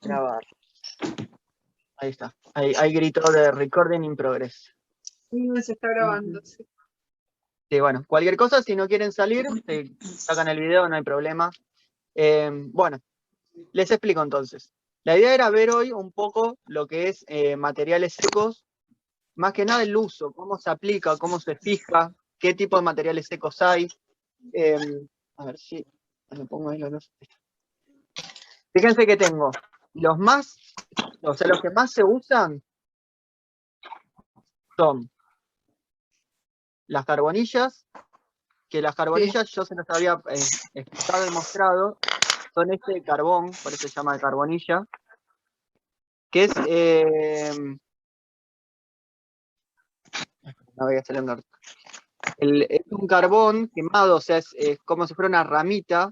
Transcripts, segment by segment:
Grabar. Ahí está. Ahí gritó de recording in progress. No se está grabando, sí. Sí, bueno, cualquier cosa, si no quieren salir, sacan el video, no hay problema. Bueno, les explico entonces. La idea era ver hoy un poco lo que es materiales secos, más que nada el uso, cómo se aplica, cómo se fija, qué tipo de materiales secos hay. A ver si me pongo ahí la luz. Fíjense que tengo los que más se usan son las carbonillas, que las carbonillas yo se las había explicado y mostrado, son este carbón, por eso se llama carbonilla, que es, no voy a hacer es un carbón quemado, o sea, es como si fuera una ramita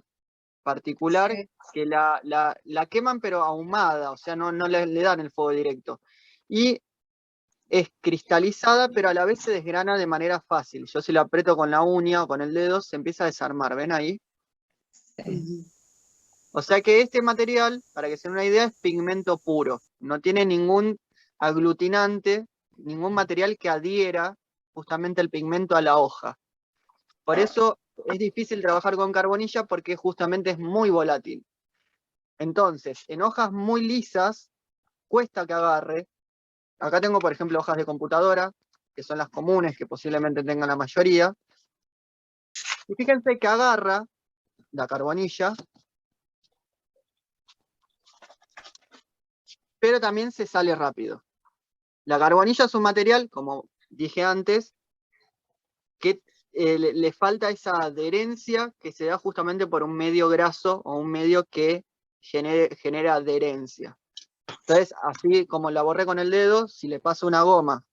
particular, sí, que la queman pero ahumada, o sea, no le dan el fuego directo. Y es cristalizada, pero a la vez se desgrana de manera fácil. Yo si lo aprieto con la uña o con el dedo, se empieza a desarmar, ¿ven ahí? Sí. O sea que este material, para que se den una idea, es pigmento puro. No tiene ningún aglutinante, ningún material que adhiera justamente el pigmento a la hoja. Por eso es difícil trabajar con carbonilla porque justamente es muy volátil. Entonces, en hojas muy lisas, cuesta que agarre. Acá tengo, por ejemplo, hojas de computadora, que son las comunes, que posiblemente tengan la mayoría. Y fíjense que agarra la carbonilla, pero también se sale rápido. La carbonilla es un material, como dije antes, que le falta esa adherencia que se da justamente por un medio graso o un medio que genera adherencia. Entonces, así como la borré con el dedo, si le paso una goma,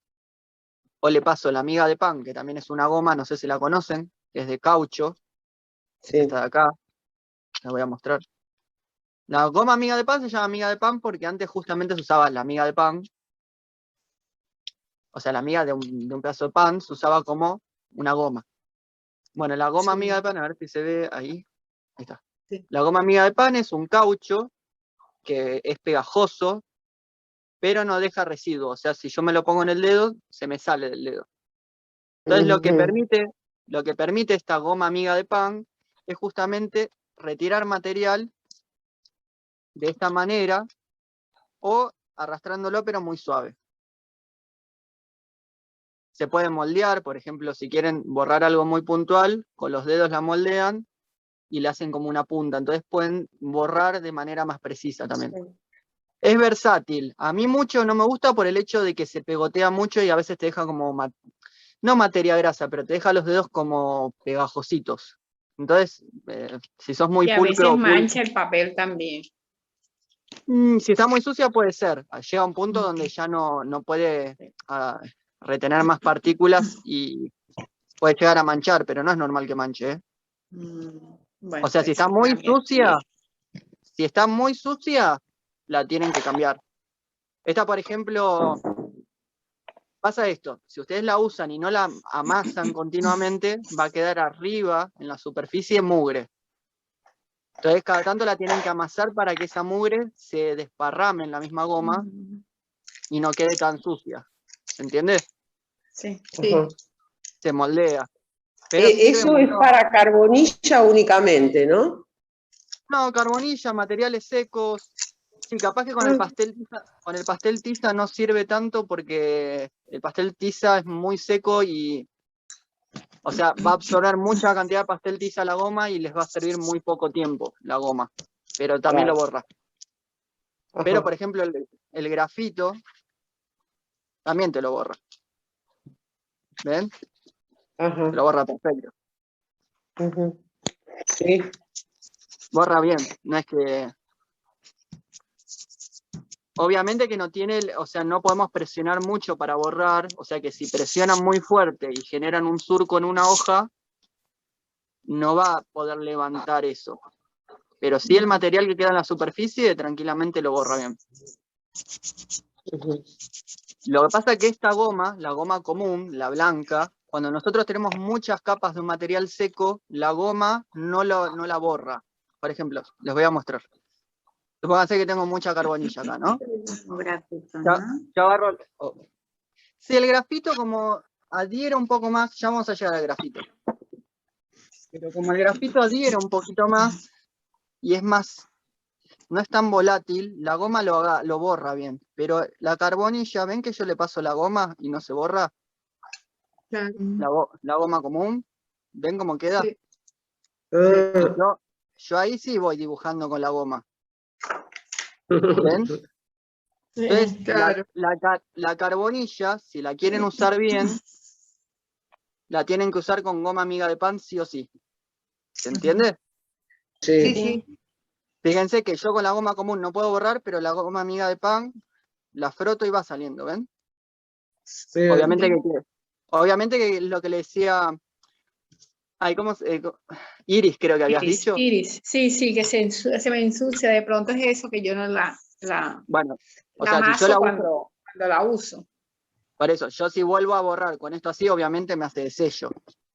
o le paso la miga de pan, que también es una goma, no sé si la conocen, que es de caucho, sí, esta de acá, la voy a mostrar. La goma miga de pan se llama miga de pan porque antes justamente se usaba la miga de pan, o sea, la miga de un pedazo de pan se usaba como una goma. Bueno, la goma miga de pan, a ver si se ve ahí. Ahí está. Sí. La goma miga de pan es un caucho que es pegajoso, pero no deja residuos. O sea, si yo me lo pongo en el dedo, se me sale del dedo. Entonces, lo que permite esta goma miga de pan es justamente retirar material de esta manera o arrastrándolo, pero muy suave. Se puede moldear, por ejemplo, si quieren borrar algo muy puntual, con los dedos la moldean y le hacen como una punta. Entonces pueden borrar de manera más precisa también. Sí. Es versátil. A mí mucho no me gusta por el hecho de que se pegotea mucho y a veces te deja como, no materia grasa, pero te deja los dedos como pegajositos. Entonces, si sos muy pulcro... Y a veces mancha el papel también. Si está muy sucia puede ser. Llega un punto donde ya no puede retener más partículas y puede llegar a manchar, pero no es normal que manche, ¿eh? Bueno, o sea, si está muy sucia, la tienen que cambiar. Esta, por ejemplo, pasa esto, si ustedes la usan y no la amasan continuamente, va a quedar arriba, en la superficie, mugre. Entonces, cada tanto la tienen que amasar para que esa mugre se desparrame en la misma goma y no quede tan sucia. ¿Se entiende? Sí, sí. Se moldea. Pero eso es para carbonilla únicamente, ¿no? No, carbonilla, materiales secos. Sí, capaz que con el pastel tiza no sirve tanto porque el pastel tiza es muy seco y, o sea, va a absorber mucha cantidad de pastel tiza a la goma y les va a servir muy poco tiempo la goma, pero también lo borra. Pero, por ejemplo, el grafito también te lo borra. ¿Ven? Te lo borra perfecto. Sí. Borra bien, no es que... Obviamente que no tiene, o sea, no podemos presionar mucho para borrar, o sea que si presionan muy fuerte y generan un surco en una hoja, no va a poder levantar eso. Pero sí el material que queda en la superficie tranquilamente lo borra bien. Lo que pasa es que esta goma, la goma común, la blanca, cuando nosotros tenemos muchas capas de un material seco, la goma no la borra. Por ejemplo, les voy a mostrar. Supóngase que tengo mucha carbonilla acá, ¿no? Un grafito, Ya, ¿no? ya agarro. Si el grafito como adhiere un poco más, ya vamos a llegar al grafito. Pero como el grafito adhiere un poquito más y es más, no es tan volátil, la goma lo borra bien. Pero la carbonilla, ¿ven que yo le paso la goma y no se borra? Claro. La goma común, ¿ven cómo queda? Sí. Yo ahí sí voy dibujando con la goma, ¿ven? Entonces, Sí, claro. la carbonilla, si la quieren usar bien, la tienen que usar con goma amiga de pan sí o sí. ¿Se entiende? Sí, Sí. sí. Fíjense que yo con la goma común no puedo borrar, pero la goma amiga de pan la froto y va saliendo, ¿ven? Sí. Obviamente que lo que le decía, Iris creo que habías Iris, dicho. Iris. Sí, sí, que se me ensucia. De pronto es eso que yo no la Bueno, o la sea, si yo amaso la uso, cuando la uso. por eso, yo si vuelvo a borrar con esto así, obviamente me hace de sello.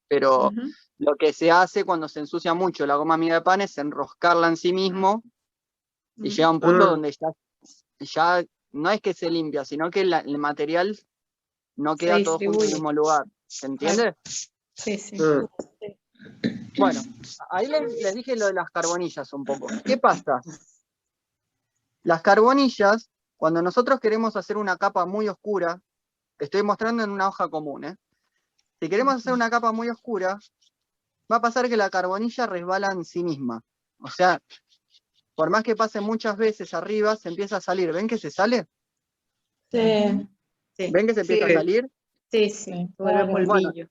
Pero Ujú. lo que se hace cuando se ensucia mucho la goma amiga de pan es enroscarla en sí mismo y llega a un punto donde ya no es que se limpia, sino que el material no Se queda todo junto en el distribuye. mismo lugar. ¿Se entiende? Sí, sí. Bueno, ahí les dije lo de las carbonillas un poco. ¿Qué pasa? Las carbonillas, cuando nosotros queremos hacer una capa muy oscura, te estoy mostrando en una hoja común, ¿eh? Si queremos hacer una capa muy oscura, va a pasar que la carbonilla resbala en sí misma. O sea, por más que pase muchas veces arriba, se empieza a salir. ¿Ven que se sale? Sí. Sí. ¿Ven que se empieza a Sí. salir? Sí, sí. Vuelve Bueno, polvillo.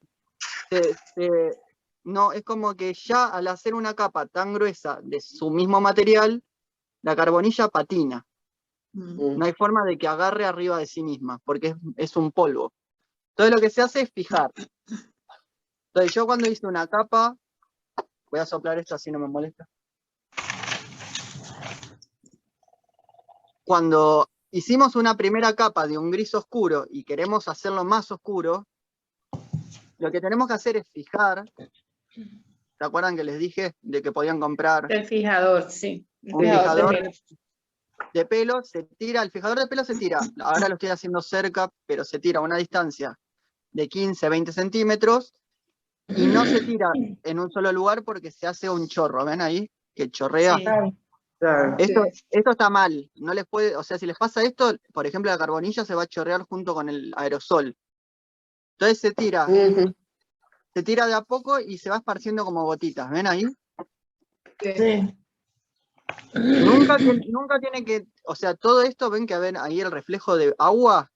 no, es como que ya al hacer una capa tan gruesa de su mismo material, la carbonilla patina. No hay forma de que agarre arriba de sí misma, porque es un polvo. Entonces lo que se hace es fijar. Entonces yo cuando hice una capa, voy a soplar esto así no me molesta. Cuando hicimos una primera capa de un gris oscuro y queremos hacerlo más oscuro, lo que tenemos que hacer es fijar. ¿Se acuerdan que les dije de que podían comprar El fijador, sí. El un fijador de fijador pelo. de pelo? Se tira, el fijador de pelo se tira, ahora lo estoy haciendo cerca, pero se tira a una distancia de 15, 20 centímetros y no se tira en un solo lugar porque se hace un chorro. ¿Ven ahí? Que chorrea. Sí. Claro. Esto está mal. No les puede, o sea, si les pasa esto, por ejemplo, la carbonilla se va a chorrear junto con el aerosol. Entonces se tira de a poco y se va esparciendo como gotitas. ¿Ven ahí? Sí. Nunca tiene que, o sea, todo esto, ven que ven ahí el reflejo de agua.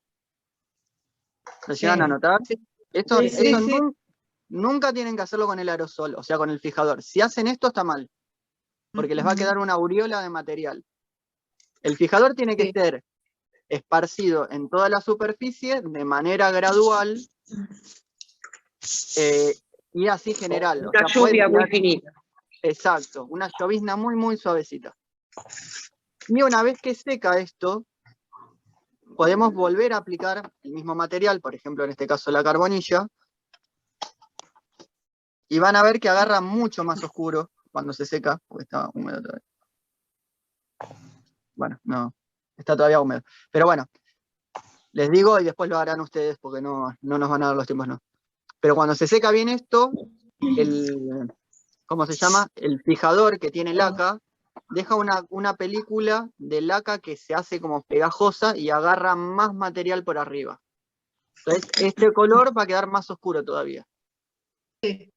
¿Lo llegan a notar? Esto nunca tienen que hacerlo con el aerosol, o sea, con el fijador. Si hacen esto está mal, porque les va a quedar una aureola de material. El fijador tiene que ser esparcido en toda la superficie de manera gradual y así general. O Una sea, pueden lluvia muy tirar, finita. exacto, una llovizna muy, muy suavecita. Y una vez que seca esto, podemos volver a aplicar el mismo material, por ejemplo, en este caso la carbonilla, y van a ver que agarra mucho más oscuro cuando se seca, porque está húmedo todavía. Bueno, no, está todavía húmedo. Pero bueno, les digo y después lo harán ustedes porque no nos van a dar los tiempos, no. Pero cuando se seca bien esto, ¿cómo se llama? El fijador que tiene laca, deja una película de laca que se hace como pegajosa y agarra más material por arriba. Entonces, este color va a quedar más oscuro todavía. Sí.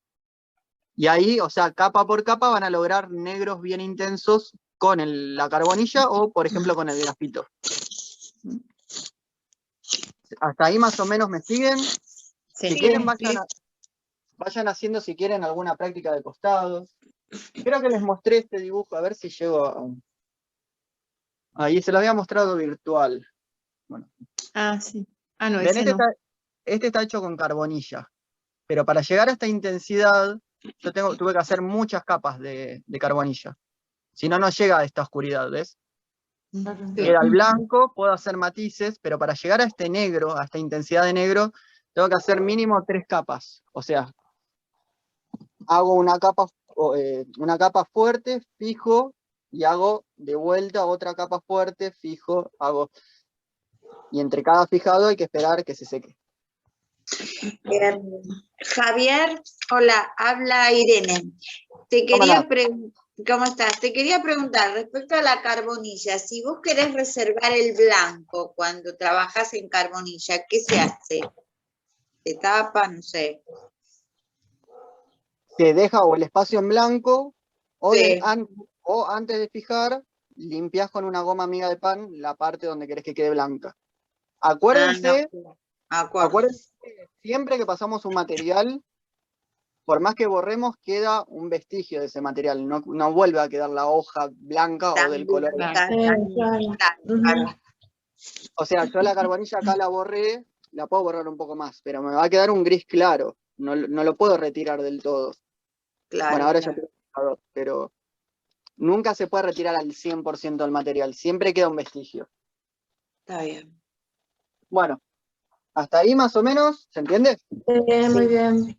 Y ahí, o sea, capa por capa van a lograr negros bien intensos con la carbonilla o, por ejemplo, con el grafito. Hasta ahí más o menos me siguen. Sí. Si quieren, vayan haciendo, si quieren, alguna práctica de costados. Creo que les mostré este dibujo, a ver si llego a... Ahí se lo había mostrado virtual. Bueno. Ah, sí. Ah, no, Ven, ese no. este está hecho con carbonilla. Pero para llegar a esta intensidad, yo tuve que hacer muchas capas de carbonilla. Si no, no llega a esta oscuridad, ¿ves? Sí. Queda el blanco, puedo hacer matices, pero para llegar a este negro, a esta intensidad de negro, tengo que hacer mínimo 3 capas. O sea, hago una capa fuerte, fijo, y hago de vuelta otra capa fuerte, fijo, hago. Y entre cada fijado hay que esperar que se seque. Javier, hola, habla Irene. Te quería ¿Cómo estás? Te quería preguntar respecto a la carbonilla, si vos querés reservar el blanco cuando trabajás en carbonilla, ¿qué se hace? ¿Se tapa? No sé. Se deja o el espacio en blanco, o, Sí. o antes de fijar, limpias con una goma amiga de pan la parte donde querés que quede blanca. Acuérdense, acuérdense que siempre que pasamos un material, por más que borremos, queda un vestigio de ese material, no vuelve a quedar la hoja blanca o del color. O sea, yo la carbonilla acá la borré, la puedo borrar un poco más, pero me va a quedar un gris claro, no lo puedo retirar del todo. Claro, bueno, ahora ya tengo fijador, pero nunca se puede retirar al 100% del material, siempre queda un vestigio. Está bien. Bueno, hasta ahí más o menos, ¿se entiende? Muy bien.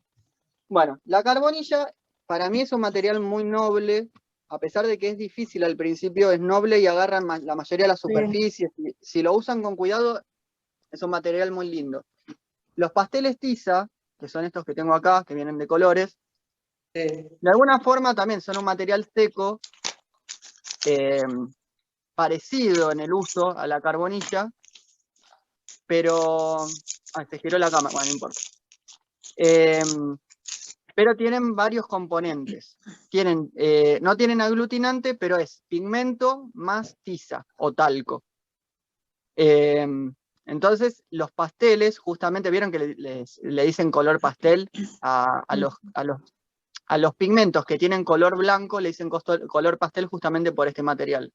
Bueno, la carbonilla para mí es un material muy noble, a pesar de que es difícil al principio, es noble y agarra la mayoría de las superficies. Si lo usan con cuidado, es un material muy lindo. Los pasteles tiza, que son estos que tengo acá, que vienen de colores, de alguna forma también son un material seco, parecido en el uso a la carbonilla, pero... se giró la cámara, bueno, no importa. Pero tienen varios componentes. No tienen aglutinante, pero es pigmento más tiza o talco. Entonces, los pasteles, justamente, vieron que le dicen color pastel a los pigmentos que tienen color blanco, le dicen color pastel justamente por este material.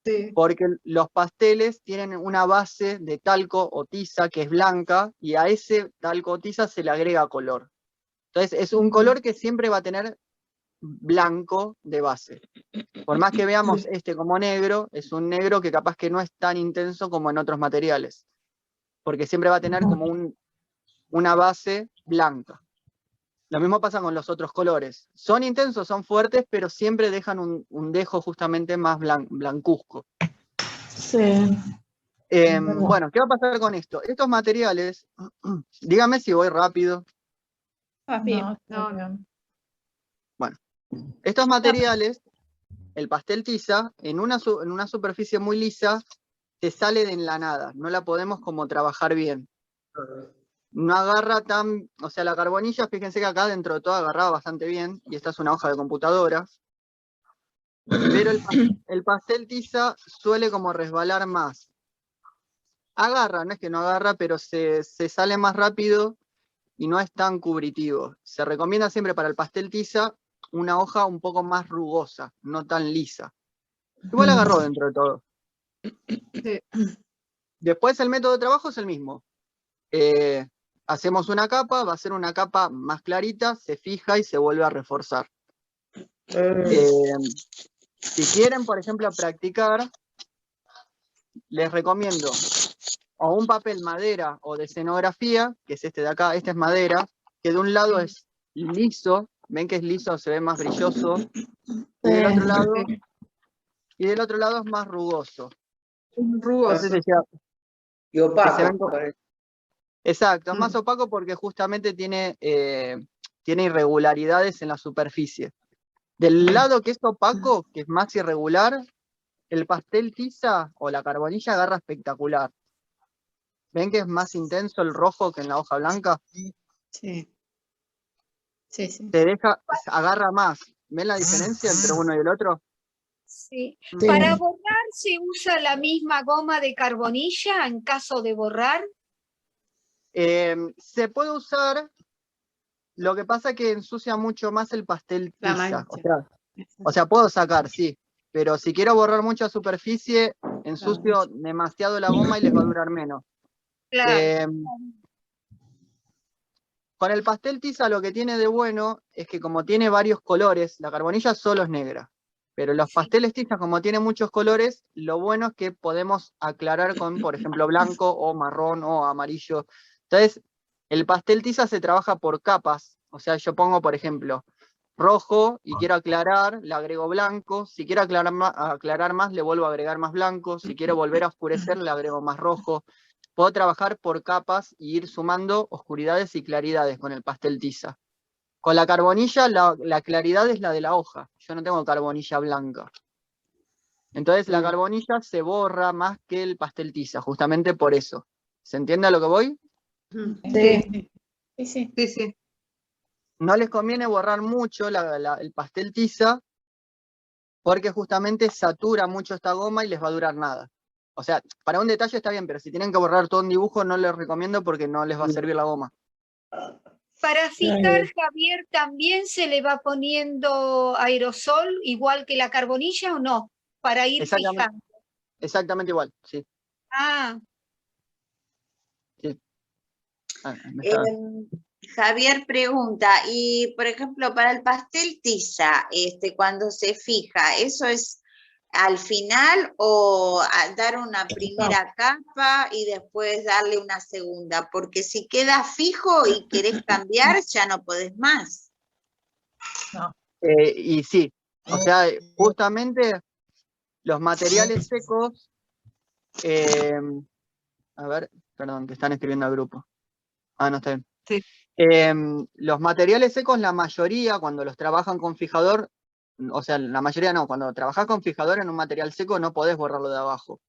Sí. Porque los pasteles tienen una base de talco o tiza que es blanca, y a ese talco o tiza se le agrega color. Entonces es un color que siempre va a tener blanco de base. Por más que veamos este como negro, es un negro que capaz que no es tan intenso como en otros materiales. Porque siempre va a tener como una base blanca. Lo mismo pasa con los otros colores. Son intensos, son fuertes, pero siempre dejan un dejo justamente más blancuzco. Sí. Bueno, ¿qué va a pasar con esto? Estos materiales, dígame si voy rápido. No. Bueno, estos materiales, el pastel tiza, en una superficie muy lisa, te sale de en la nada, no la podemos como trabajar bien. No agarra tan, o sea, la carbonilla, fíjense que acá dentro de todo agarraba bastante bien, y esta es una hoja de computadora, pero el pastel tiza suele como resbalar más. Agarra, no es que no agarra, pero se sale más rápido y no es tan cubritivo. Se recomienda siempre para el pastel tiza una hoja un poco más rugosa, no tan lisa. Igual agarró dentro de todo. Sí. Después el método de trabajo es el mismo. Hacemos una capa, va a ser una capa más clarita, se fija y se vuelve a reforzar. Si quieren, por ejemplo, practicar, les recomiendo o un papel madera o de escenografía, que es este de acá, este es madera, que de un lado es liso, ven que es liso, se ve más brilloso, y del otro lado es más rugoso. Rugoso. Y opaco. Exacto, es más opaco porque justamente tiene irregularidades en la superficie. Del lado que es opaco, que es más irregular, el pastel tiza o la carbonilla agarra espectacular. ¿Ven que es más intenso el rojo que en la hoja blanca? Sí. Agarra más. ¿Ven la diferencia entre uno y el otro? Sí. Para borrar se usa la misma goma de carbonilla en caso de borrar. Se puede usar, lo que pasa es que ensucia mucho más el pastel tiza. O sea, puedo sacar, sí, pero si quiero borrar mucha superficie, ensucio demasiado la goma y les va a durar menos. Claro. Con el pastel tiza lo que tiene de bueno es que como tiene varios colores, la carbonilla solo es negra, pero los pasteles tiza, como tiene muchos colores, lo bueno es que podemos aclarar con, por ejemplo, blanco o marrón o amarillo. Entonces, el pastel tiza se trabaja por capas, o sea, yo pongo, por ejemplo, rojo y quiero aclarar, le agrego blanco. Si quiero aclarar más, le vuelvo a agregar más blanco. Si quiero volver a oscurecer, le agrego más rojo. Puedo trabajar por capas y ir sumando oscuridades y claridades con el pastel tiza. Con la carbonilla, la claridad es la de la hoja. Yo no tengo carbonilla blanca. Entonces la carbonilla se borra más que el pastel tiza, justamente por eso. ¿Se entiende a lo que voy? Sí. Sí. Sí, sí. No les conviene borrar mucho el pastel tiza, porque justamente satura mucho esta goma y les va a durar nada. O sea, para un detalle está bien, pero si tienen que borrar todo un dibujo no les recomiendo porque no les va a servir la goma. Para fijar, Javier, ¿también se le va poniendo aerosol igual que la carbonilla o no? Para ir fijando. Exactamente igual, sí. Ah, Sí. Javier pregunta, y por ejemplo, para el pastel tiza, cuando se fija, ¿eso es al final o dar una primera capa y después darle una segunda? Porque si queda fijo y querés cambiar, ya no podés más. Y sí, o sea, justamente los materiales secos, a ver, perdón, que están escribiendo al grupo. Ah, no está bien. Sí. Los materiales secos, la mayoría, cuando los trabajan con fijador, o sea, la mayoría no, cuando trabajás con fijador en un material seco no podés borrarlo de abajo.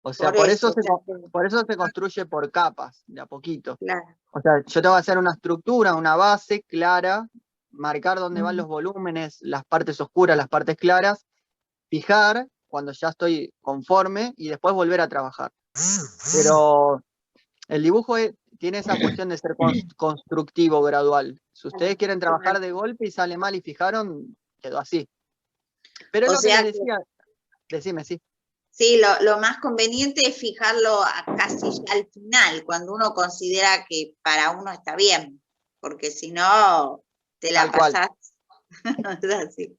O sea, por eso se construye por capas, de a poquito. Claro. O sea, yo tengo que hacer una estructura, una base clara, marcar dónde van los volúmenes, las partes oscuras, las partes claras, fijar cuando ya estoy conforme y después volver a trabajar. Pero el dibujo tiene esa cuestión de ser constructivo, gradual. Si ustedes quieren trabajar de golpe y sale mal y fijaron, quedó así. Pero es lo que les decía, decime, sí. Sí, lo más conveniente es fijarlo casi ya al final, cuando uno considera que para uno está bien, porque si no, te la pasás. Así.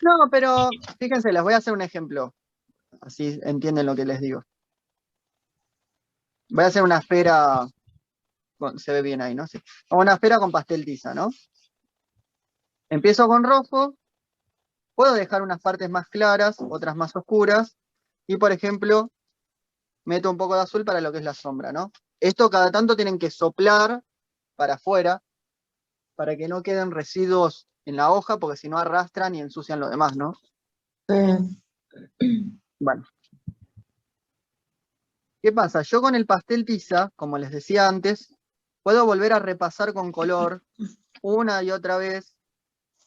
No, pero fíjense, les voy a hacer un ejemplo, así entienden lo que les digo. Voy a hacer una esfera, se ve bien ahí, ¿no? Sí. Una esfera con pastel tiza, ¿no? Empiezo con rojo, puedo dejar unas partes más claras, otras más oscuras, y por ejemplo, meto un poco de azul para lo que es la sombra, ¿no? Esto cada tanto tienen que soplar para afuera, para que no queden residuos en la hoja, porque si no arrastran y ensucian lo demás, ¿no? Bueno. ¿Qué pasa? Yo con el pastel tiza, como les decía antes, puedo volver a repasar con color una y otra vez.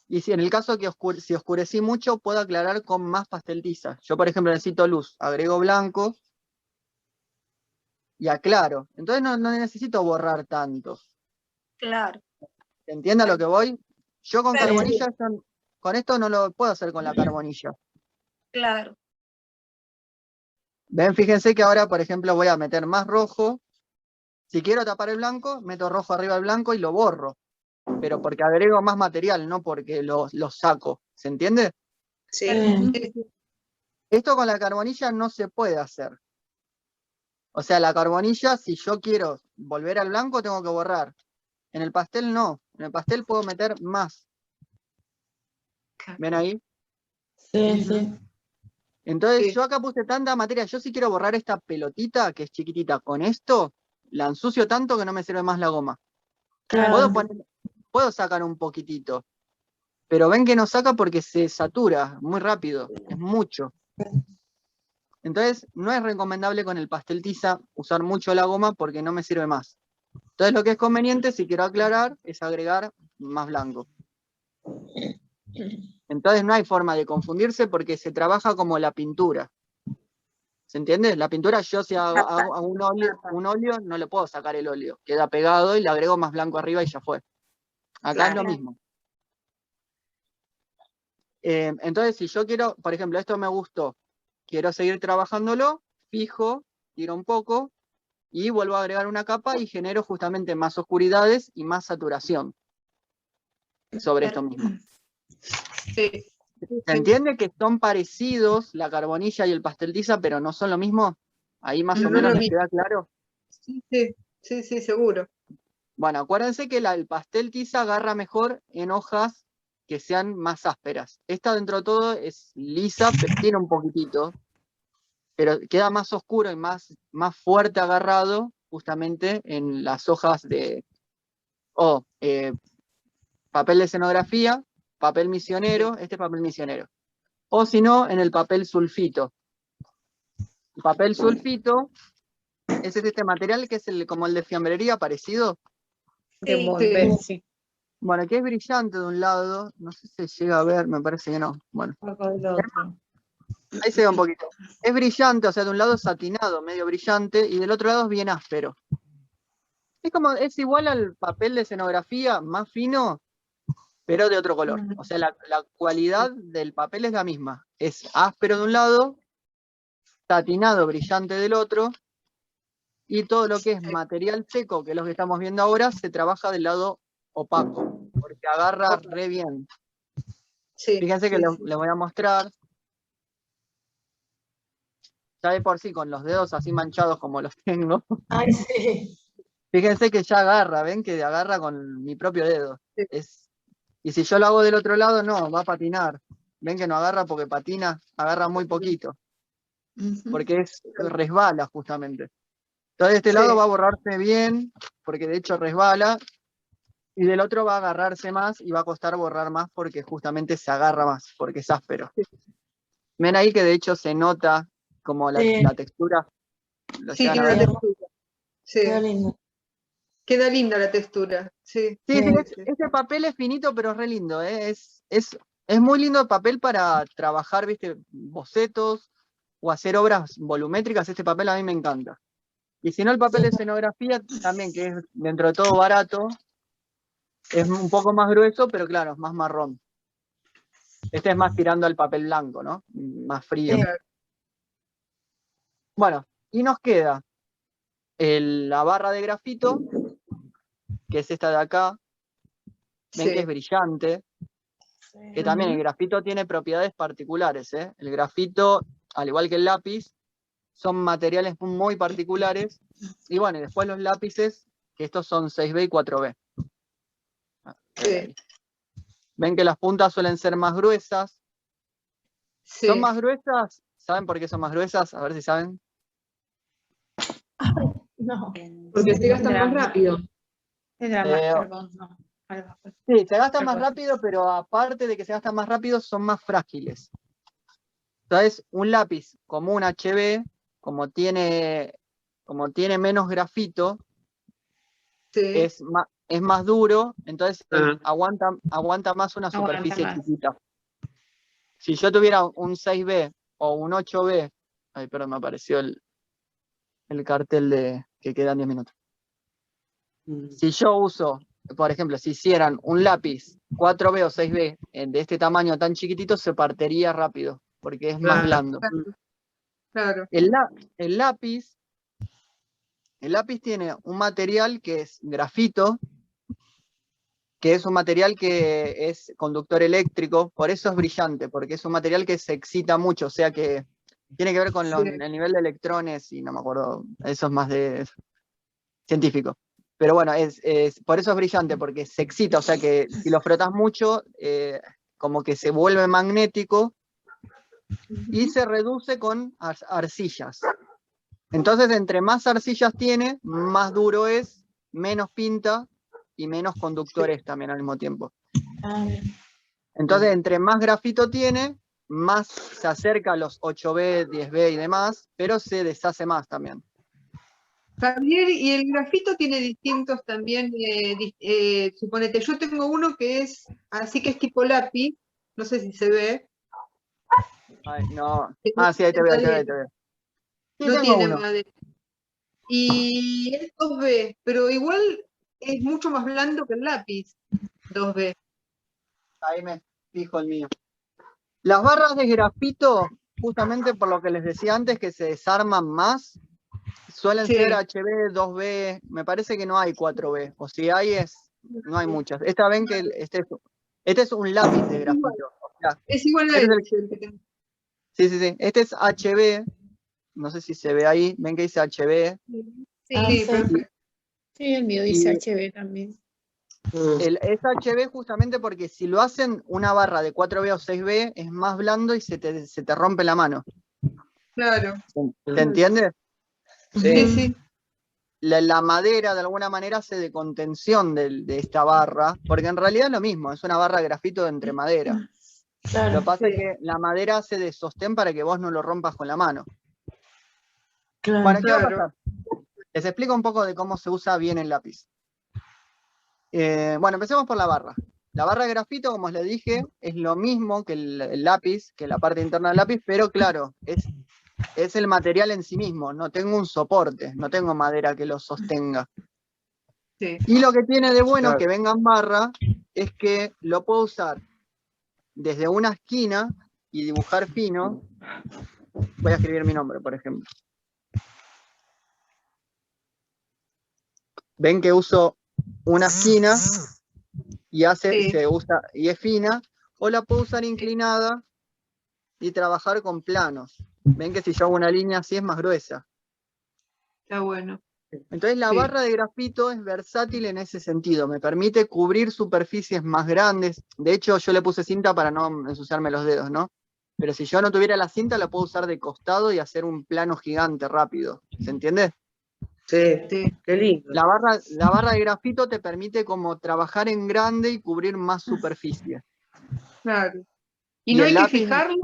Y si en el caso que si oscurecí mucho, puedo aclarar con más pastel tiza. Yo, por ejemplo, necesito luz, agrego blanco y aclaro. Entonces no necesito borrar tanto. claro. ¿Se entiende a lo que voy? Yo con Claro. carbonilla, con esto no lo puedo hacer con la carbonilla. Claro. Ven, fíjense que ahora, por ejemplo, voy a meter más rojo. Si quiero tapar el blanco, meto rojo arriba del blanco y lo borro. Pero porque agrego más material, no porque lo saco. ¿Se entiende? Sí. Esto con la carbonilla no se puede hacer. O sea, la carbonilla, si yo quiero volver al blanco, tengo que borrar. En el pastel no. En el pastel puedo meter más. ¿Ven ahí? Sí, sí. Entonces Sí. yo acá puse tanta materia. Yo si quiero borrar esta pelotita, que es chiquitita, con esto, la ensucio tanto que no me sirve más la goma. Claro. Puedo sacar un poquitito. Pero ven que no saca porque se satura muy rápido. Es mucho. Entonces, no es recomendable con el pastel tiza usar mucho la goma porque no me sirve más. Entonces, lo que es conveniente, si quiero aclarar, es agregar más blanco. Entonces, no hay forma de confundirse porque se trabaja como la pintura. ¿Se entiende? La pintura, yo si hago un óleo, no le puedo sacar el óleo. Queda pegado y le agrego más blanco arriba y ya fue. Acá es lo mismo. Entonces, si yo quiero, por ejemplo, esto me gustó, quiero seguir trabajándolo, fijo, tiro un poco y vuelvo a agregar una capa y genero justamente más oscuridades y más saturación sobre esto mismo. Sí. ¿Se entiende que son parecidos la carbonilla y el pastel tiza, pero no son lo mismo? Ahí más o No menos lo les mismo. queda claro. Sí, seguro. Bueno, acuérdense que el pastel tiza agarra mejor en hojas que sean más ásperas. Esta dentro de todo es lisa, pero tiene un poquitito, pero queda más oscuro y más fuerte agarrado justamente en las hojas de papel de escenografía, papel misionero, este es papel misionero. O si no, en el papel sulfito. El papel sulfito es este material que es como el de fiambrería parecido. De Sí. envolver, sí. Bueno, que es brillante de un lado, no sé si se llega a ver, me parece que no. Bueno, Algo del otro. ahí se ve un poquito. Es brillante, o sea, de un lado es satinado, medio brillante, y del otro lado es bien áspero. Es igual al papel de escenografía, más fino, pero de otro color. O sea, la cualidad del papel es la misma. Es áspero de un lado, satinado, brillante del otro, y todo lo que es material seco, que es lo que estamos viendo ahora, se trabaja del lado opaco, porque agarra re bien. Sí, Fíjense que sí, les voy a mostrar. Ya de por sí, con los dedos así manchados como los tengo. Ay, sí. Fíjense que ya agarra, ven que agarra con mi propio dedo. Sí. Y si yo lo hago del otro lado, no, va a patinar. Ven que no agarra porque patina, agarra muy poquito. Porque resbala justamente. Entonces de este Sí. lado va a borrarse bien, porque de hecho resbala. Y del otro va a agarrarse más y va a costar borrar más porque justamente se agarra más, porque es áspero. Ven ahí que de hecho se nota como la textura. ¿Lo Sí, llegan a tiene ver? textura. Sí. Qué lindo. Queda linda la textura. Sí. Sí, Sí. este papel es finito, pero es re lindo, ¿eh? Es muy lindo el papel para trabajar, ¿viste? Bocetos o hacer obras volumétricas. Este papel a mí me encanta. Y si no, el papel de escenografía también, que es dentro de todo barato, es un poco más grueso, pero claro, es más marrón. Este es más tirando al papel blanco, ¿no? Más frío. Sí. Bueno, y nos queda la barra de grafito, que es esta de acá. Ven Sí. que es brillante. Que también el grafito tiene propiedades particulares, ¿eh? El grafito, al igual que el lápiz, son materiales muy particulares. Y bueno, y después los lápices, que estos son 6B y 4B. Sí. Ven que las puntas suelen ser más gruesas. Sí. ¿Son más gruesas? ¿Saben por qué son más gruesas? A ver si saben. No. Porque se gastan más rápido. Es drama, Eh, perdón, no. Algo. Sí, se gastan más Otra cosa. rápido, pero aparte de que se gastan más rápido, son más frágiles. Entonces, un lápiz como un HB, como tiene menos grafito, Sí. es más duro, entonces aguanta más una Aguanta superficie más. chiquita. Si yo tuviera un 6B o un 8B, ay, perdón, me apareció el cartel de que quedan 10 minutos. Si yo uso, por ejemplo, si hicieran un lápiz 4B o 6B de este tamaño tan chiquitito, se partiría rápido, porque es más blando. Claro. El lápiz tiene un material que es grafito, que es un material que es conductor eléctrico, por eso es brillante, porque es un material que se excita mucho, o sea que tiene que ver con el nivel de electrones, y no me acuerdo, eso es más de científico. Pero bueno, por eso es brillante, porque se excita, o sea que si lo frotas mucho, como que se vuelve magnético y se reduce con arcillas. Entonces, entre más arcillas tiene, más duro es, menos pinta y menos conductores también al mismo tiempo. Entonces, entre más grafito tiene, más se acerca a los 8B, 10B y demás, pero se deshace más también. Javier, y el grafito tiene distintos también, suponete, yo tengo uno que es, así que es tipo lápiz, no sé si se ve. Ay, no. Que Ah, sí, ahí te veo, ahí te veo, ahí madera, te veo. Sí, no tengo tiene uno. madera. Y es 2B, pero igual es mucho más blando que el lápiz, 2B. Ahí me fijo el mío. Las barras de grafito, justamente por lo que les decía antes, que se desarman más, suelen Sí. ser HB, 2B, me parece que no hay 4B, o si hay no hay muchas. Esta ven que este es un lápiz de grafito. O sea, Es igual a este es ese el que tengo. sí, este es HB, no sé si se ve ahí, ven que dice HB, Sí, Sí, perfecto. Sí, el mío dice HB también. Es HB justamente porque si lo hacen una barra de 4B o 6B es más blando y se te rompe la mano. Claro. ¿Se entiende? Sí, sí. La madera de alguna manera hace de contención de esta barra, porque en realidad es lo mismo, es una barra de grafito entre madera. Claro. Lo que pasa Sí. es que la madera hace de sostén para que vos no lo rompas con la mano. Claro. Bueno, ¿qué va a Claro. pasar? Les explico un poco de cómo se usa bien el lápiz. Bueno, empecemos por la barra. La barra de grafito, como les dije, es lo mismo que el lápiz, que la parte interna del lápiz, pero claro, es el material en sí mismo, no tengo un soporte, no tengo madera que lo sostenga. Sí. Y lo que tiene de bueno Claro. que venga en barra es que lo puedo usar desde una esquina y dibujar fino. Voy a escribir mi nombre, por ejemplo. Ven que uso una esquina y Sí. se usa y es fina, o la puedo usar inclinada y trabajar con planos. Ven que si yo hago una línea así es más gruesa. Está bueno. Entonces la Sí. barra de grafito es versátil en ese sentido, me permite cubrir superficies más grandes. De hecho, yo le puse cinta para no ensuciarme los dedos, ¿no? Pero si yo no tuviera la cinta, la puedo usar de costado y hacer un plano gigante rápido. ¿Se entiende? Sí, Sí. qué lindo. La barra de grafito te permite como trabajar en grande y cubrir más superficie. Claro. ¿Y Y no el hay que lápiz- fijarla?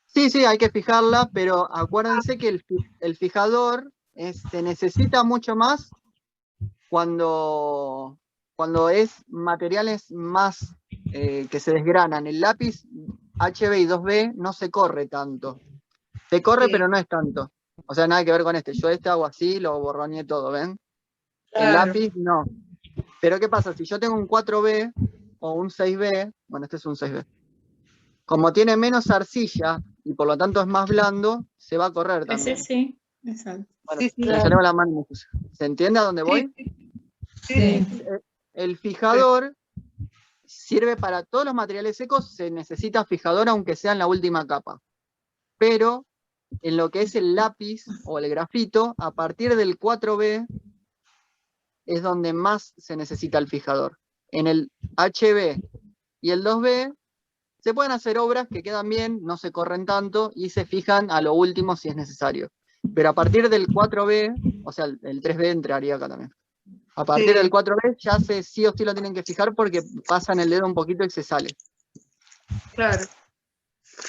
Sí, hay que fijarla, pero acuérdense que el fijador se necesita mucho más cuando es materiales más que se desgranan. El lápiz HB y 2B no se corre tanto. Se corre, Sí. pero no es tanto. O sea, nada que ver con este. Yo hago así, lo borroñé todo, ¿ven? El Claro. lápiz no. Pero ¿qué pasa? Si yo tengo un 4B o un 6B, bueno, este es un 6B, como tiene menos arcilla y por lo tanto es más blando, se va a correr Ese también. sí. Exacto. Bueno, Sí, sí. mencionemos la mano. ¿Se entiende a dónde voy? Sí, sí. Sí. El fijador sirve para todos los materiales secos, se necesita fijador aunque sea en la última capa. Pero en lo que es el lápiz o el grafito, a partir del 4B es donde más se necesita el fijador. En el HB y el 2B se pueden hacer obras que quedan bien, no se corren tanto y se fijan a lo último si es necesario. Pero a partir del 4B, o sea, el 3B entraría acá también. A partir Sí. del 4B ya sí o sí lo tienen que fijar porque pasan el dedo un poquito y se sale. Claro.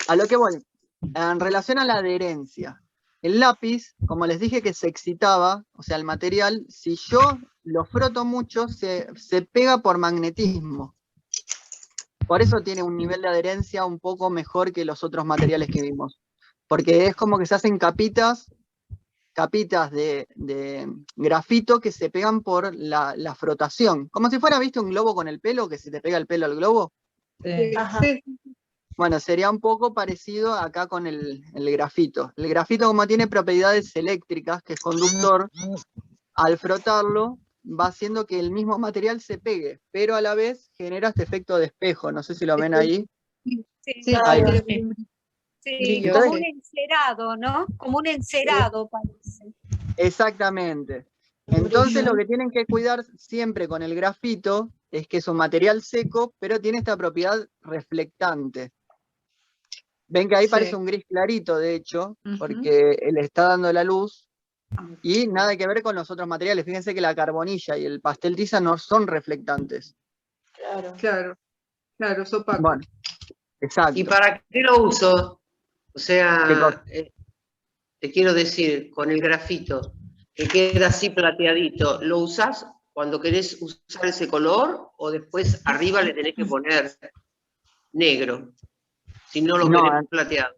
A lo que voy, en relación a la adherencia, el lápiz, como les dije que se excitaba, o sea, el material, si yo lo froto mucho, se pega por magnetismo. Por eso tiene un nivel de adherencia un poco mejor que los otros materiales que vimos. Porque es como que se hacen capitas de grafito que se pegan por la frotación. Como si fuera, ¿viste un globo con el pelo, que se te pega el pelo al globo? Sí. Ajá. Sí. Bueno, sería un poco parecido acá con el grafito. El grafito, como tiene propiedades eléctricas, que es conductor, al frotarlo va haciendo que el mismo material se pegue, pero a la vez genera este efecto de espejo. No sé si lo ven ahí. Sí, Sí. Ahí va. Sí. sí, Brillo. como Entonces- un encerado, ¿no? Como un encerado parece. Exactamente. Entonces lo que tienen que cuidar siempre con el grafito es que es un material seco, pero tiene esta propiedad reflectante. Ven que ahí Sí. parece un gris clarito, de hecho, Ujú. porque le está dando la luz. Y nada que ver con los otros materiales. Fíjense que la carbonilla y el pastel tiza no son reflectantes. Claro. Claro. Claro, es opaco. Bueno, exacto. ¿Y para qué lo uso? O ¿Qué sea, cosa? te quiero decir, con el grafito, que queda así plateadito, ¿lo usás cuando querés usar ese color o después arriba le tenés que poner negro? Si no lo No, querés plateado.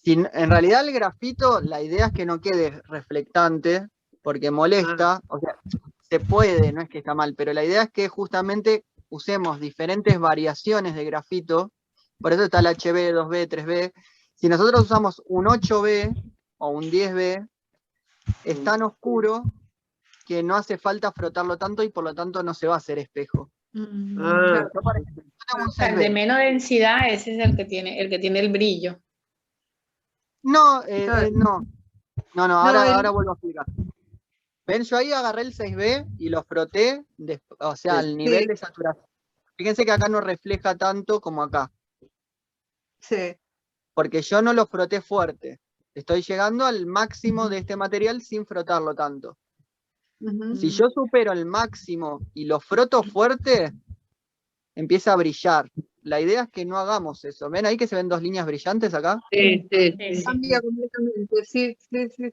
en realidad el grafito, la idea es que no quede reflectante, porque molesta, o sea, se puede, no es que está mal, pero la idea es que justamente usemos diferentes variaciones de grafito, por eso está el HB, 2B, 3B. Si nosotros usamos un 8B o un 10B, es tan oscuro que no hace falta frotarlo tanto y por lo tanto no se va a hacer espejo. Ah, Yo, por ejemplo, yo tengo un O sea, el de 6B. menos densidad, ese es el que tiene el brillo. No, Claro. no, No, ahora vuelvo a explicar. ¿Ven? Yo ahí agarré el 6B y lo froté, o sea, al nivel de saturación. Fíjense que acá no refleja tanto como acá, Sí. porque yo no lo froté fuerte. Estoy llegando al máximo de este material sin frotarlo tanto. Ujú. Si yo supero el máximo y lo froto fuerte, empieza a brillar. La idea es que no hagamos eso. ¿Ven ahí que se ven dos líneas brillantes acá? Sí, sí, Sí, sí. Cambia completamente, sí.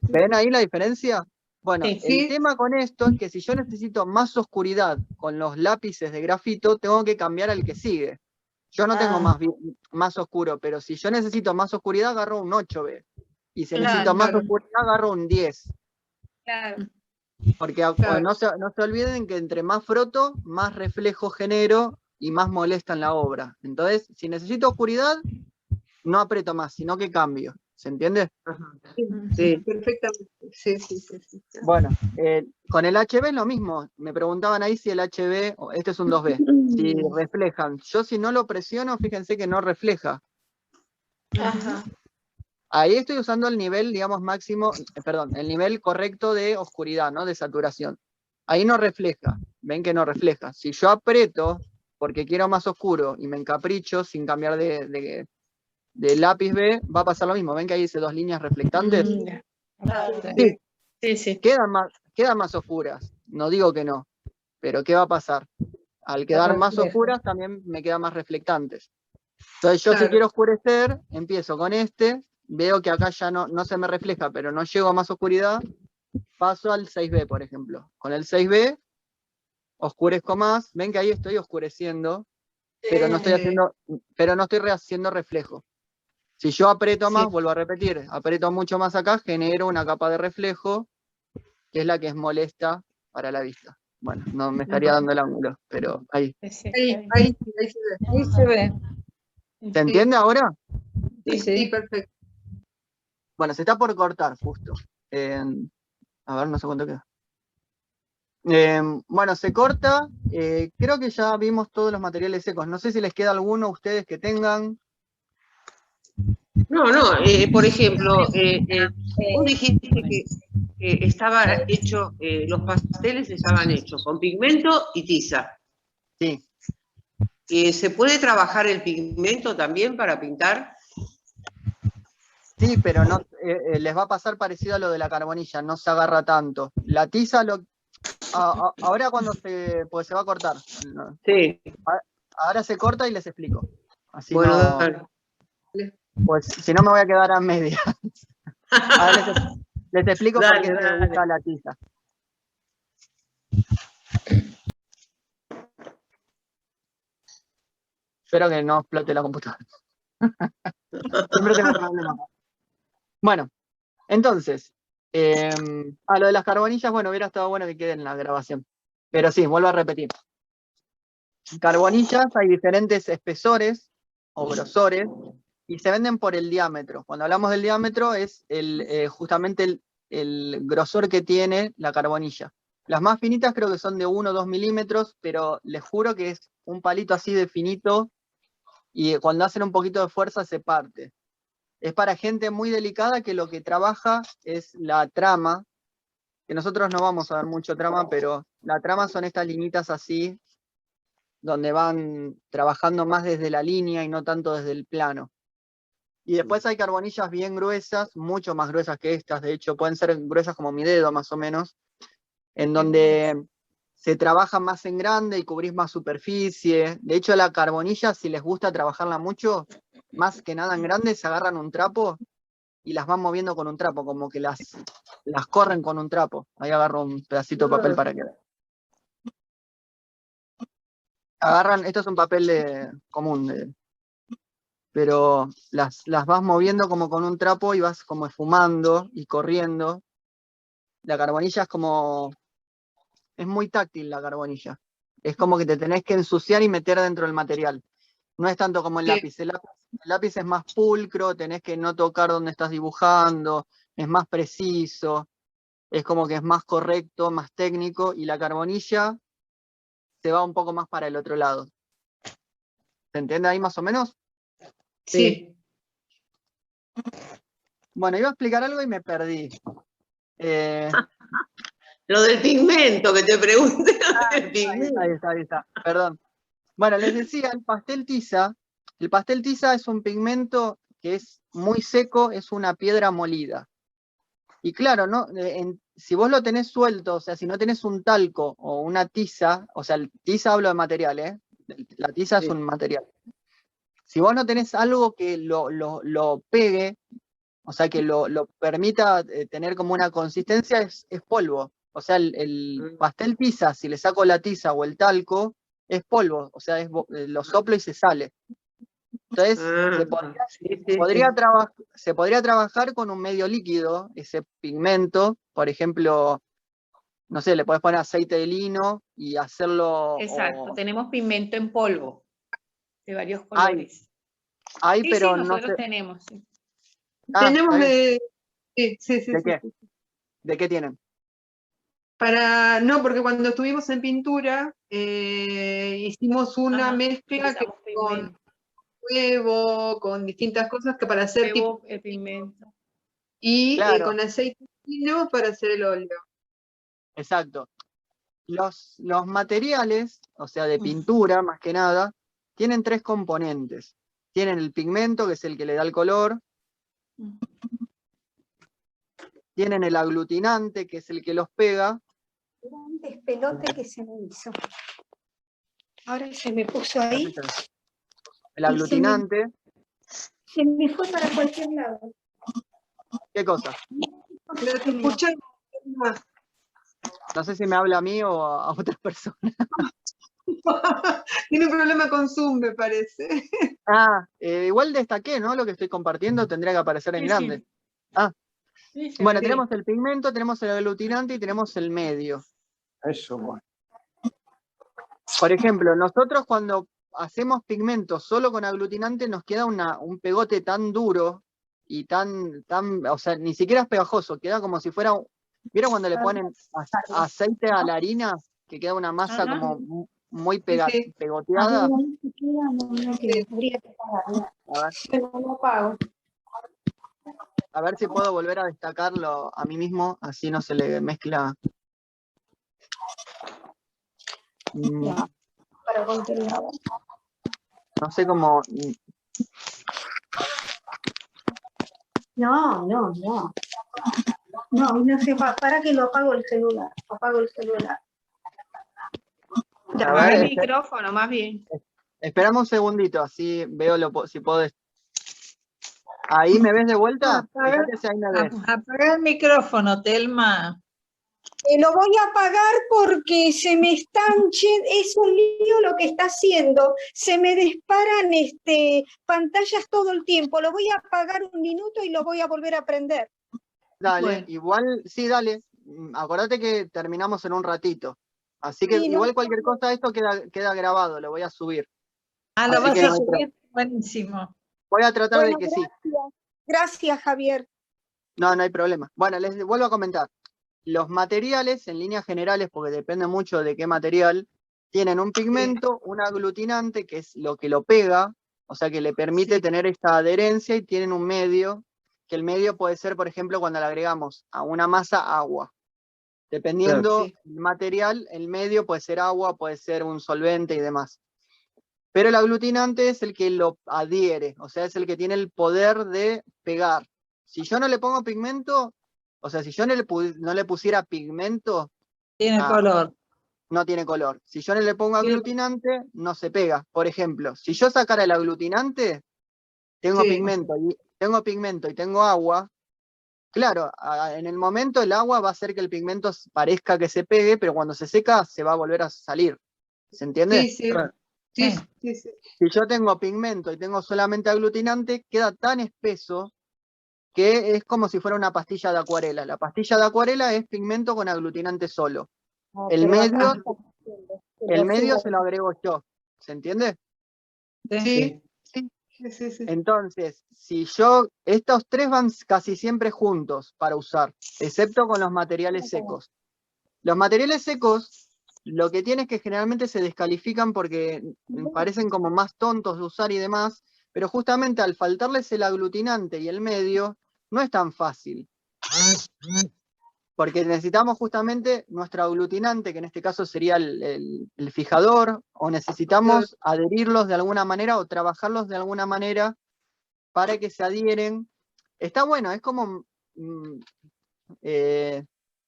¿Ven ahí la diferencia? Bueno, Sí. el Sí. tema con esto es que si yo necesito más oscuridad con los lápices de grafito, tengo que cambiar al que sigue. Yo no tengo más oscuro, pero si yo necesito más oscuridad, agarro un 8B. Y si necesito más Claro. oscuridad, agarro un 10. Claro. Porque Claro. no se olviden que entre más froto, más reflejo genero y más molesta en la obra. Entonces, si necesito oscuridad, no aprieto más, sino que cambio. ¿Se entiende? sí. Perfectamente. Sí. Bueno, con el HB es lo mismo. Me preguntaban ahí si el HB, este es un 2B, si reflejan. Yo si no lo presiono, fíjense que no refleja. Ajá. Ahí estoy usando el nivel, digamos, máximo, perdón, el nivel correcto de oscuridad, ¿no? De saturación. Ahí no refleja, ven que no refleja. Si yo aprieto porque quiero más oscuro y me encapricho sin cambiar de lápiz B, va a pasar lo mismo. ¿Ven que ahí hice dos líneas reflectantes? Ya. Sí, Sí. quedan más oscuras, no digo que no, pero ¿qué va a pasar? Al quedar más refleja. oscuras también me quedan más reflectantes. Entonces yo si Claro. quiero oscurecer, empiezo con este, veo que acá ya no se me refleja, pero no llego a más oscuridad, paso al 6B, por ejemplo. Con el 6B oscurezco más, ven que ahí estoy oscureciendo, pero no estoy haciendo reflejo. Si yo aprieto más, vuelvo a repetir, aprieto mucho más acá, genero una capa de reflejo, que es la que es molesta para la vista. Bueno, no me estaría dando el ángulo, pero ahí. Ahí se ve. ¿Se entiende ahora? Sí, perfecto. Bueno, se está por cortar, justo. A ver, no sé cuánto queda. Bueno, se corta. Creo que ya vimos todos los materiales secos. No sé si les queda alguno a ustedes que tengan. No, por ejemplo, vos dijiste que estaba hecho, los pasteles estaban hechos con pigmento y tiza. Sí. ¿Se puede trabajar el pigmento también para pintar? Sí, pero no, les va a pasar parecido a lo de la carbonilla, no se agarra tanto. La tiza, ahora cuando pues se va a cortar. Sí. Ahora se corta y les explico. Así Bueno, no, dale. pues si no me voy a quedar a medias. Ahora les explico por qué se Dale. usa la tiza. Espero que no explote la computadora. Siempre tengo problemas. Bueno, entonces, lo de las carbonillas, bueno, hubiera estado bueno que quede en la grabación. Pero sí, vuelvo a repetir. Carbonillas hay diferentes espesores o grosores y se venden por el diámetro. Cuando hablamos del diámetro es justamente el grosor que tiene la carbonilla. Las más finitas creo que son de 1 o 2 milímetros, pero les juro que es un palito así de finito y cuando hacen un poquito de fuerza se parte. Es para gente muy delicada que lo que trabaja es la trama, que nosotros no vamos a ver mucho trama, pero la trama son estas linitas así, donde van trabajando más desde la línea y no tanto desde el plano. Y después hay carbonillas bien gruesas, mucho más gruesas que estas, de hecho pueden ser gruesas como mi dedo más o menos, en donde se trabaja más en grande y cubrís más superficie. De hecho la carbonilla, si les gusta trabajarla mucho, más que nada en grande, se agarran un trapo y las van moviendo con un trapo, como que las corren con un trapo. Ahí agarro un pedacito de papel para que vean. Agarran, esto es un papel común, pero las vas moviendo como con un trapo y vas como esfumando y corriendo. La carbonilla es muy táctil la carbonilla. Es como que te tenés que ensuciar y meter dentro del material. No es tanto como el lápiz. El lápiz es más pulcro, tenés que no tocar donde estás dibujando, es más preciso, es como que es más correcto, más técnico, y la carbonilla se va un poco más para el otro lado. ¿Se entiende ahí más o menos? Sí. Bueno, iba a explicar algo y me perdí. Lo del pigmento que te pregunté. Lo del pigmento. Ahí está, perdón. Bueno, les decía, el pastel tiza es un pigmento que es muy seco, es una piedra molida. Y claro, ¿no? Si vos lo tenés suelto, o sea, si no tenés un talco o una tiza, o sea, tiza hablo de material, ¿eh? La tiza es un material. Si vos no tenés algo que lo pegue, o sea, que lo permita tener como una consistencia, es polvo. O sea, el pastel tiza, si le saco la tiza o el talco, es polvo. O sea, lo soplo y se sale. Entonces, se podría trabajar con un medio líquido, ese pigmento, por ejemplo, no sé, le podés poner aceite de lino y hacerlo... Exacto, tenemos pigmento en polvo, de varios Hay, colores. hay, Sí, pero sí, no nosotros sé... tenemos. Sí. Tenemos está bien. sí. ¿De qué? ¿De qué tienen? No, porque cuando estuvimos en pintura, hicimos una Ajá, mezcla que usamos con pigmento. huevo, con distintas cosas que para hacer tipo, Huevo, el pigmento. y Claro. con aceite de lino para hacer el óleo. Exacto. Los materiales, o sea, de pintura más que nada, tienen 3 componentes. Tienen el pigmento, que es el que le da el color. Tienen el aglutinante, que es el que los pega. Un despelote que se me hizo. Ahora se me puso ahí. El aglutinante. Se me fue para cualquier lado. ¿Qué cosa? Pero te escuchan más. No sé si me habla a mí o a otras personas. Tiene un problema con Zoom, me parece. Igual destaqué, ¿no? Lo que estoy compartiendo tendría que aparecer en Sí, grande. sí. Ah, Sí, se bueno, ve tenemos bien. el pigmento, tenemos el aglutinante y tenemos el medio. Eso, bueno. Por ejemplo, nosotros cuando hacemos pigmento solo con aglutinante nos queda un pegote tan duro y tan, o sea, ni siquiera es pegajoso, queda como si fuera, ¿vieron cuando le ponen aceite a la harina? Que queda una masa Ajá. como muy Sí. pegoteada. A ver si puedo volver a destacarlo a mí mismo, así no se le mezcla. Para cualquier lado. No sé cómo. No. No se va. Para que lo apago el celular. Apago el celular. A Apaga ver, el micrófono, más bien. esperamos un segundito, así veo si puedo. ¿Ahí me ves de vuelta? Fíjate si ahí me ves. Apaga el micrófono, Telma. Lo voy a apagar porque se me es un lío lo que está haciendo. Se me disparan pantallas todo el tiempo. Lo voy a apagar un minuto y lo voy a volver a prender. Dale, Bueno. igual, sí, dale. Acordate que terminamos en un ratito. Así que Sí, igual no. cualquier cosa, esto queda grabado, lo voy a subir. Lo Así vas que a no hay subir. Buenísimo. Voy a tratar Bueno, de que sí. Gracias, Javier. No hay problema. Bueno, les vuelvo a comentar. Los materiales, en líneas generales, porque depende mucho de qué material, tienen un pigmento, un aglutinante, que es lo que lo pega, o sea que le permite tener esta adherencia, y tienen un medio, que el medio puede ser, por ejemplo, cuando le agregamos a una masa agua. Dependiendo del material, el medio puede ser agua, puede ser un solvente y demás. Pero el aglutinante es el que lo adhiere, o sea, es el que tiene el poder de pegar. Si yo no le pongo pigmento, o sea, si yo no le pusiera pigmento, Tiene color. no tiene color. Si yo no le pongo aglutinante, no se pega. Por ejemplo, si yo sacara el aglutinante, tengo pigmento y tengo agua. Claro, en el momento el agua va a hacer que el pigmento parezca que se pegue, pero cuando se seca se va a volver a salir. ¿Se entiende? Sí. Si yo tengo pigmento y tengo solamente aglutinante, queda tan espeso que es como si fuera una pastilla de acuarela. La pastilla de acuarela es pigmento con aglutinante solo. El medio se lo agrego yo. ¿Se entiende? Sí. Entonces, estos 3 van casi siempre juntos para usar, excepto con los materiales secos. Los materiales secos, lo que tiene es que generalmente se descalifican porque parecen como más tontos de usar y demás, pero justamente al faltarles el aglutinante y el medio, no es tan fácil. porque necesitamos justamente nuestro aglutinante, que en este caso sería el fijador, o necesitamos adherirlos de alguna manera o trabajarlos de alguna manera para que se adhieren. Está bueno, es como,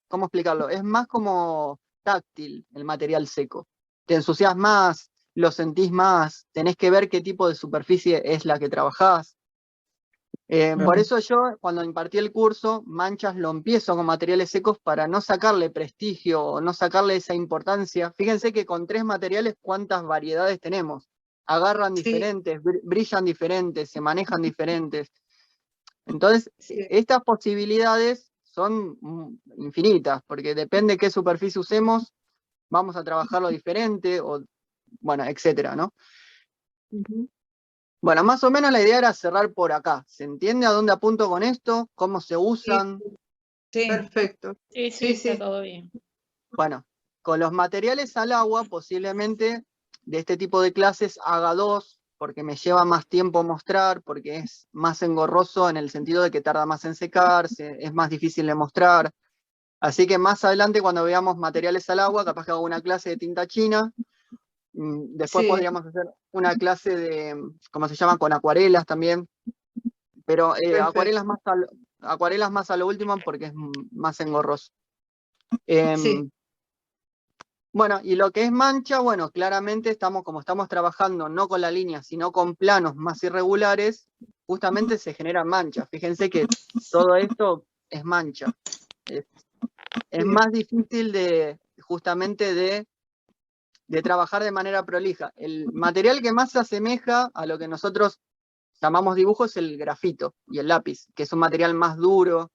¿cómo explicarlo? Es más como táctil el material seco. Te ensucias más, lo sentís más, tenés que ver qué tipo de superficie es la que trabajás. Por eso yo, cuando impartí el curso, manchas lo empiezo con materiales secos para no sacarle prestigio o no sacarle esa importancia. Fíjense que con 3 materiales, ¿cuántas variedades tenemos? Agarran diferentes, brillan diferentes, se manejan diferentes. Entonces, estas posibilidades son infinitas, porque depende qué superficie usemos, vamos a trabajarlo diferente, o bueno, etcétera, ¿no? Bueno, más o menos la idea era cerrar por acá. ¿Se entiende a dónde apunto con esto? ¿Cómo se usan? Sí. Perfecto. Sí, está todo bien. Bueno, con los materiales al agua, posiblemente de este tipo de clases haga 2, porque me lleva más tiempo mostrar, porque es más engorroso en el sentido de que tarda más en secarse, es más difícil de mostrar. Así que más adelante, cuando veamos materiales al agua, capaz que hago una clase de tinta china. Después podríamos hacer una clase de, ¿cómo se llama? Con acuarelas también. Pero acuarelas más a lo último porque es más engorroso. Bueno, y lo que es mancha, bueno, claramente como estamos trabajando no con la línea, sino con planos más irregulares, justamente se generan manchas. Fíjense que todo esto es mancha. Es más difícil justamente de trabajar de manera prolija. El material que más se asemeja a lo que nosotros llamamos dibujo es el grafito y el lápiz, que es un material más duro,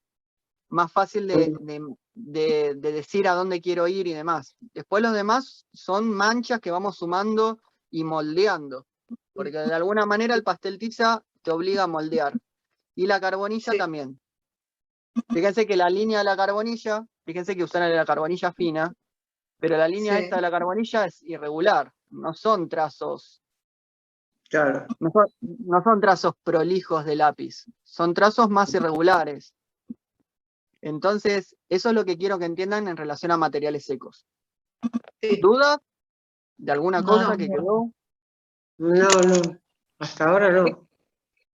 más fácil de decir a dónde quiero ir y demás. Después los demás son manchas que vamos sumando y moldeando, porque de alguna manera el pastel tiza te obliga a moldear. Y la carbonilla también. Fíjense que la línea de la carbonilla, fíjense que usan la carbonilla fina, pero la línea esta de la carbonilla es irregular, no son trazos. Claro. No son trazos prolijos de lápiz, son trazos más irregulares. Entonces, eso es lo que quiero que entiendan en relación a materiales secos. ¿Dudas de alguna cosa que quedó? No, hasta ahora no.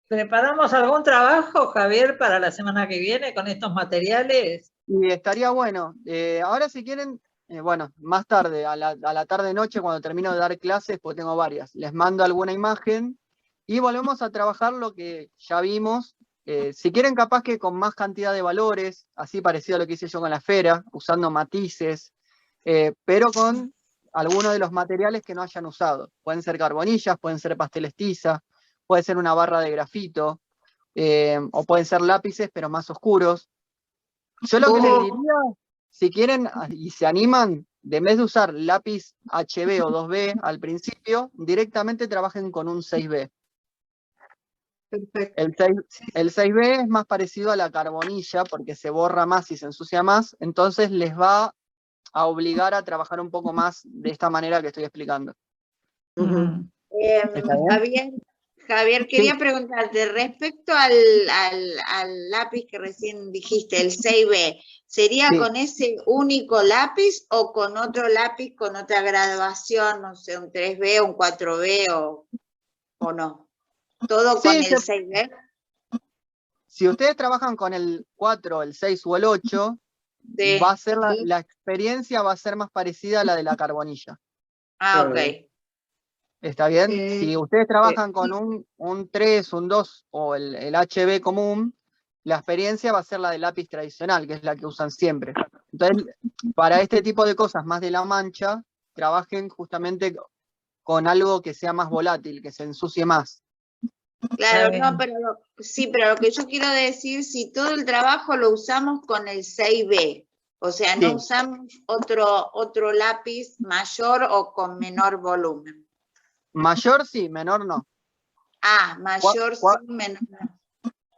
¿Preparamos algún trabajo, Javier, para la semana que viene con estos materiales? Y estaría bueno. Ahora si quieren, bueno, más tarde, a la tarde-noche, cuando termino de dar clases, pues tengo varias, les mando alguna imagen y volvemos a trabajar lo que ya vimos. Si quieren, capaz que con más cantidad de valores, así parecido a lo que hice yo con la esfera, usando matices, pero con algunos de los materiales que no hayan usado. Pueden ser carbonillas, pueden ser pasteles tiza, puede ser una barra de grafito, o pueden ser lápices, pero más oscuros. Yo lo que les diría, si quieren y se animan, en vez de usar lápiz HB o 2B al principio, directamente trabajen con un 6B. Perfecto. El 6B es más parecido a la carbonilla porque se borra más y se ensucia más, entonces les va a obligar a trabajar un poco más de esta manera que estoy explicando. Javier, quería preguntarte, respecto al lápiz que recién dijiste, el 6B, ¿sería con ese único lápiz o con otro lápiz con otra graduación, no sé, un 3B, un 4B o no? ¿Todo con el 6B? Si ustedes trabajan con el 4, el 6 o el 8, va a ser la experiencia va a ser más parecida a la de la carbonilla. Ah, ok. ¿Está bien? Si ustedes trabajan con un 3, un 2 o el HB común, la experiencia va a ser la del lápiz tradicional, que es la que usan siempre. Entonces, para este tipo de cosas más de la mancha, trabajen justamente con algo que sea más volátil, que se ensucie más. Claro, no, pero lo que yo quiero decir, si todo el trabajo lo usamos con el 6B, o sea, no usamos otro lápiz mayor o con menor volumen. Mayor sí, menor no. Ah, mayor sí, menor no.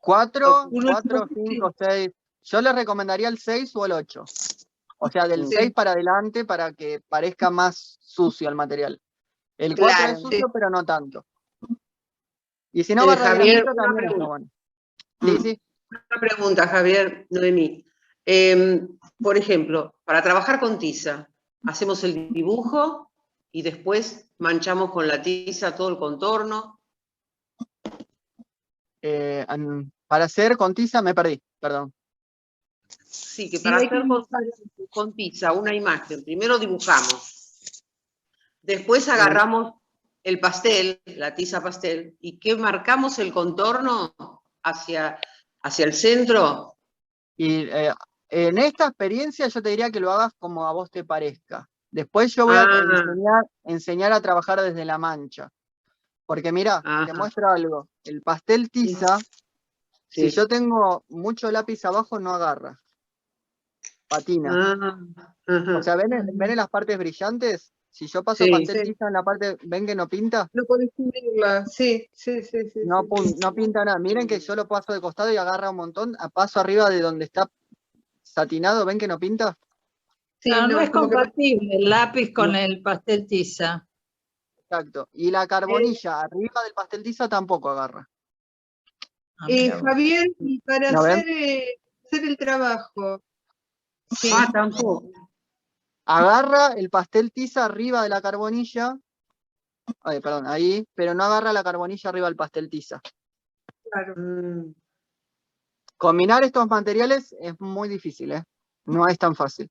4, 5, 6. Yo les recomendaría el 6 o el 8. O sea, del 6 para adelante para que parezca más sucio el material. El 4 es sucio, pero no tanto. Y si no va Javier, también está bueno. Una pregunta, Javier, Noemí. Por ejemplo, para trabajar con tiza, hacemos el dibujo y después manchamos con la tiza todo el contorno. Para hacer con tiza me perdí, perdón. Sí, que Sí, para hay que hacer con tiza una imagen, primero dibujamos, después agarramos el pastel, la tiza pastel, y que marcamos el contorno hacia el centro. Y en esta experiencia yo te diría que lo hagas como a vos te parezca. Después yo voy a enseñar a trabajar desde la mancha. Porque mira, te muestro algo. El pastel tiza, si yo tengo mucho lápiz abajo, no agarra. Patina. O sea, ¿ven en las partes brillantes? Si yo paso pastel tiza en la parte, ¿ven que no pinta? No podés cubrirla, sí. No, no pinta nada. Miren que yo lo paso de costado y agarra un montón. Paso arriba de donde está satinado, ¿ven que no pinta? Sí, No es como que- compatible el lápiz con el pastel tiza. Exacto. Y la carbonilla arriba del pastel tiza tampoco agarra. Mira vos. Javier, y para ¿No ven? hacer el trabajo, sí, Tampoco. Agarra el pastel tiza arriba de la carbonilla. Ay, perdón, ahí, pero no agarra la carbonilla arriba del pastel tiza. claro. Combinar estos materiales es muy difícil, ¿eh? No es tan fácil.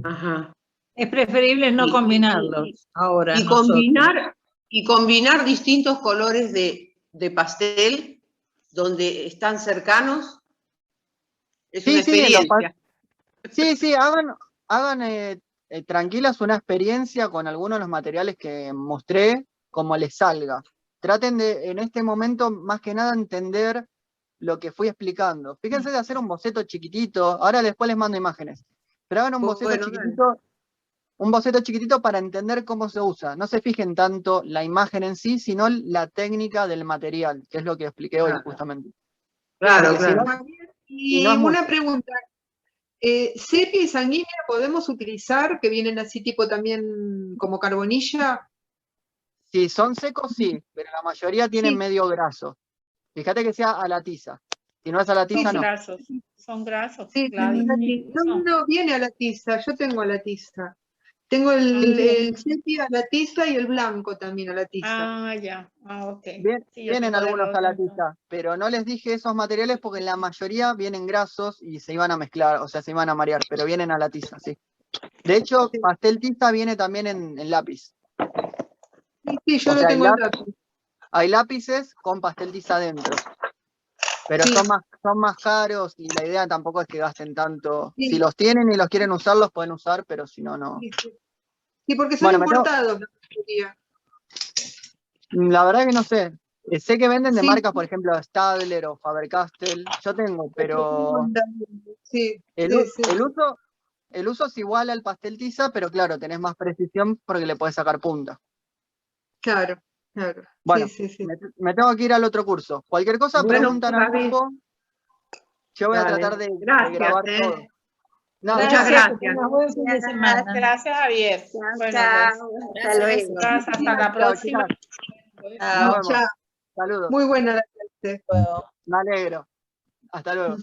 Ajá. Es preferible no combinarlos ahora. Y combinar distintos colores de pastel donde están cercanos es una experiencia. Sí, hagan tranquilas una experiencia con algunos de los materiales que mostré, como les salga. Traten de, en este momento, más que nada, entender lo que fui explicando. Fíjense de hacer un boceto chiquitito, ahora después les mando imágenes, pero hagan un boceto chiquitito para entender cómo se usa. No se fijen tanto la imagen en sí, sino la técnica del material, que es lo que expliqué hoy justamente. Claro, Porque si no- Javier, si y no es una mucho. pregunta, ¿sepia y sanguínea podemos utilizar, que vienen así tipo también como carbonilla? Si son secos, sí, pero la mayoría tienen Sí. medio graso. Fíjate que sea a la tiza. Si no es a la tiza, Son no. grasos, son grasos. Sí, Gladys. no, viene a la tiza, yo tengo a la tiza. Tengo Sí, el sepia a la tiza y el blanco también a la tiza. Ah, ya. Ah, ok. Sí, yo Vienen tengo de algunos los a la dos. tiza, pero no les dije esos materiales porque la mayoría vienen grasos y se iban a mezclar, o sea, se iban a marear, pero vienen a la tiza, sí. De hecho, pastel tiza viene también en lápiz. Sí, yo O lo sea, tengo en lápiz. hay lápices con pastel tiza adentro, pero Sí. son más caros y la idea tampoco es que gasten tanto. Sí. Si los tienen y los quieren usar, los pueden usar, pero si no, no. Sí, porque son Bueno, importados la mayoría. la verdad que no sé. Sé que venden de Sí. marcas, por ejemplo, Stadler o Faber-Castell. Yo tengo, pero Sí, el sí. uso es igual al pastel tiza, pero claro, tenés más precisión porque le podés sacar punta. Claro. Bueno, Sí. me tengo que ir al otro curso. Cualquier cosa, Bueno, preguntan al Javi. grupo. Yo voy a Dale. tratar de Gracias, grabar todo. No, Muchas gracias. gracias. Que tengas buen fin de semana. Gracias, Javier. Chao, Bueno, chao. pues, Hasta luego. gracias, hasta la Chao, próxima. chicas. Nos vemos. Chao. Saludos. Muy buena la clase. Me alegro. Hasta luego.